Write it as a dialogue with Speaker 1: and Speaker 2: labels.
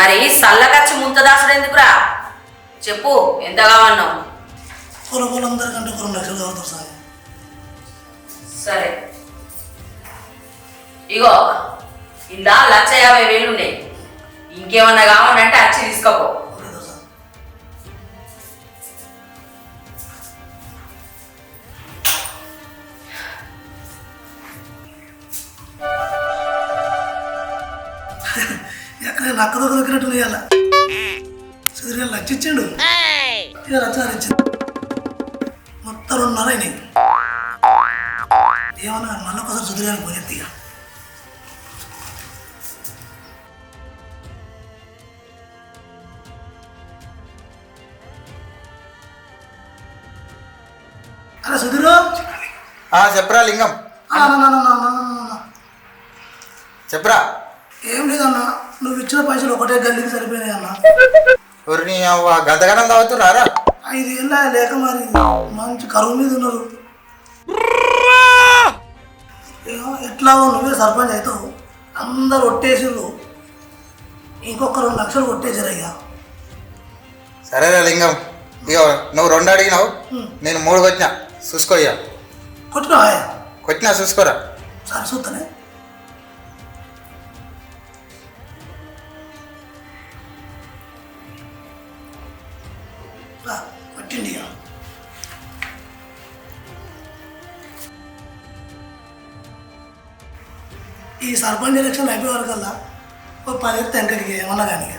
Speaker 1: మరి సల్లకచ్చి ముంతదాసుడు ఎందుకురా? చెప్పు ఎంత కావన్నావు?
Speaker 2: పొలందరికంటే 2 లక్షలు కావుతారు సార్.
Speaker 1: సరే ఇగో ఇలా 1,50,000 ఉన్నాయి. ఇంకేమన్నా కావాలంటే వచ్చి తీసుకోపో.
Speaker 2: ఓకేదా సార్? ఎక్కడ నక్క దొరికినట్టు ఇవాళ సుధీర్ గారు లక్ష ఇచ్చిండు. ఇక లక్ష ఇచ్చింది మొత్తం 2.5 అయినాయి. ఏమన్నా మళ్ళీ ఒకసారి సుధీర్ గారికి పోయేది ఇక. అరే సుధీరు,
Speaker 3: చెప్పరా లింగం, చెప్పరా.
Speaker 2: ఏం లేదన్నా, నువ్వు ఇచ్చిన పైసలు ఒకటే గల్లీకి సరిపోయినాయి అన్న.
Speaker 3: ఊరిని గంతగనం తాగుతున్నారా?
Speaker 2: 5 ఏళ్ళ లేక మరి మంచి కరువు మీద ఉన్నారు. ఎట్లాగో నువ్వే సర్పంచ్ అవుతావు, అందరు ఒట్టేసిర్రు, ఇంకొక 2 లక్షలు కొట్టేసారు అయ్యా.
Speaker 3: సరేరా లింగం, ఇక నువ్వు 2 అడిగినావు, నేను 3 కొట్టినా, చూసుకో. ఇక
Speaker 2: కొట్టినా
Speaker 3: కొట్టినా చూసుకోరా.
Speaker 2: సరే చూస్తానే. కొట్టిండి ఇక. ఈ సర్పంచ్ ఎలక్షన్ అయిపోయే వరకల్లా ఒక 10 తెంకడికి ఏమన్నా కానీ